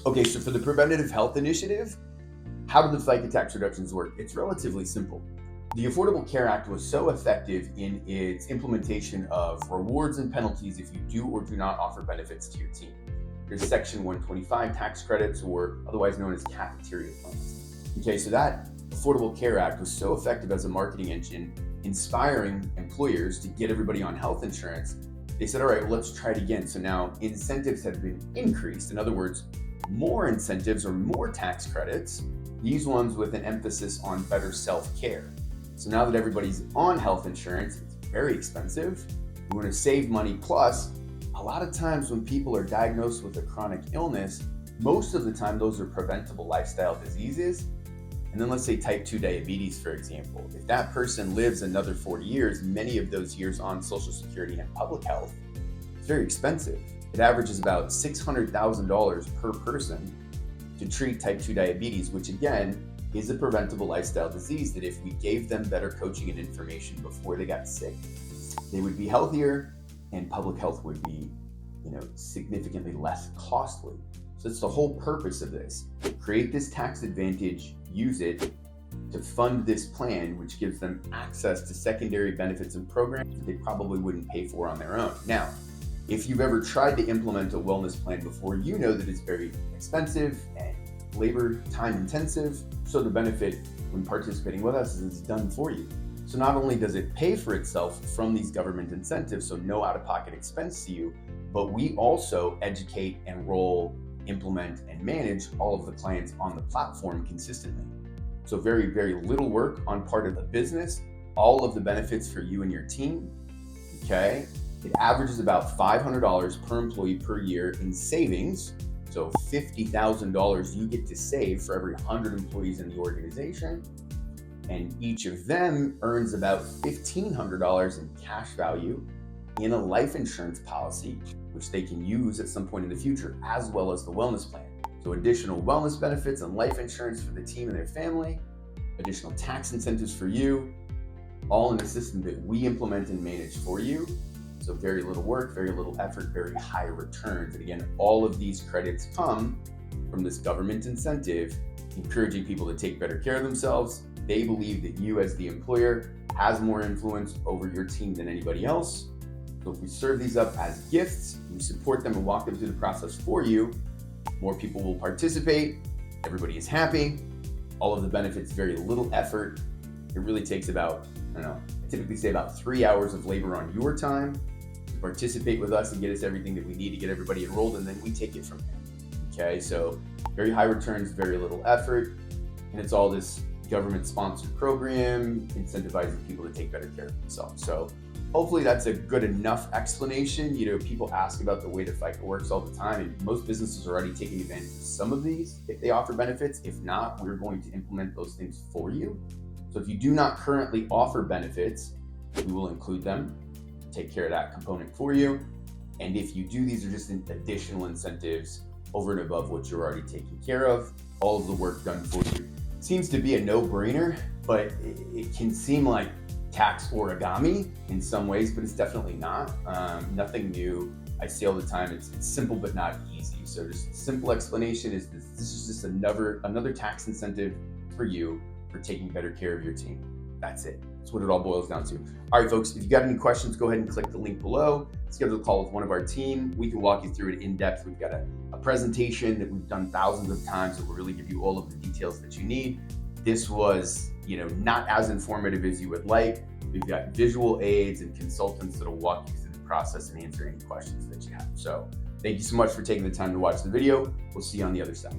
Okay, so for the Preventative Health Initiative, how do the FICA tax reductions work? It's relatively simple. The Affordable Care Act was so effective in its implementation of rewards and penalties if you do or do not offer benefits to your team. There's Section 125 tax credits, or otherwise known as cafeteria funds. Okay, so that Affordable Care Act was so effective as a marketing engine, inspiring employers to get everybody on health insurance. They said, all right, well, let's try it again. So now incentives have been increased. In other words, more incentives or more tax credits, these ones with an emphasis on better self-care. So now that everybody's on health insurance, it's very expensive. We want to save money. Plus, a lot of times when people are diagnosed with a chronic illness, most of the time those are preventable lifestyle diseases. And then let's say type 2 diabetes, for example. If that person lives another 40 years, many of those years on Social Security and public health, it's very expensive. It averages about $600,000 per person to treat type 2 diabetes, which again is a preventable lifestyle disease that if we gave them better coaching and information before they got sick, they would be healthier and public health would be, significantly less costly. So that's the whole purpose of this. Create this tax advantage, use it to fund this plan, which gives them access to secondary benefits and programs that they probably wouldn't pay for on their own. Now, if you've ever tried to implement a wellness plan before, you know that it's very expensive and labor time intensive. So the benefit when participating with us is it's done for you. So not only does it pay for itself from these government incentives, so no out-of-pocket expense to you, but we also educate, enroll, implement, and manage all of the clients on the platform consistently. So very, very little work on part of the business, all of the benefits for you and your team, okay? It averages about $500 per employee per year in savings. So $50,000 you get to save for every 100 employees in the organization. And each of them earns about $1,500 in cash value in a life insurance policy, which they can use at some point in the future, as well as the wellness plan. So additional wellness benefits and life insurance for the team and their family, additional tax incentives for you, all in a system that we implement and manage for you. So very little work, very little effort, very high returns. And again, all of these credits come from this government incentive, encouraging people to take better care of themselves. They believe that you as the employer has more influence over your team than anybody else. So if we serve these up as gifts, we support them and walk them through the process for you, more people will participate, everybody is happy, all of the benefits, very little effort. It really takes about, I typically say about 3 hours of labor on your time to participate with us and get us everything that we need to get everybody enrolled, and then we take it from there. Okay, so very high returns, very little effort, and it's all this government-sponsored program incentivizing people to take better care of themselves. So hopefully that's a good enough explanation. People ask about the way that FICA works all the time, and most businesses are already taking advantage of some of these if they offer benefits. If not, we're going to implement those things for you. So if you do not currently offer benefits, we will include them, take care of that component for you. And if you do, these are just additional incentives over and above what you're already taking care of, all of the work done for you. Seems to be a no-brainer, but it can seem like tax origami in some ways, but it's definitely not. Nothing new. I say all the time, it's simple but not easy. So just a simple explanation is this is just another tax incentive for you for taking better care of your team. That's it. That's what it all boils down to. All right, folks, if you got any questions, go ahead and click the link below. Schedule a call with one of our team. We can walk you through it in depth. We've got a presentation that we've done thousands of times that will really give you all of the details that you need. This was, not as informative as you would like. We've got visual aids and consultants that will walk you through the process and answer any questions that you have. So thank you so much for taking the time to watch the video. We'll see you on the other side.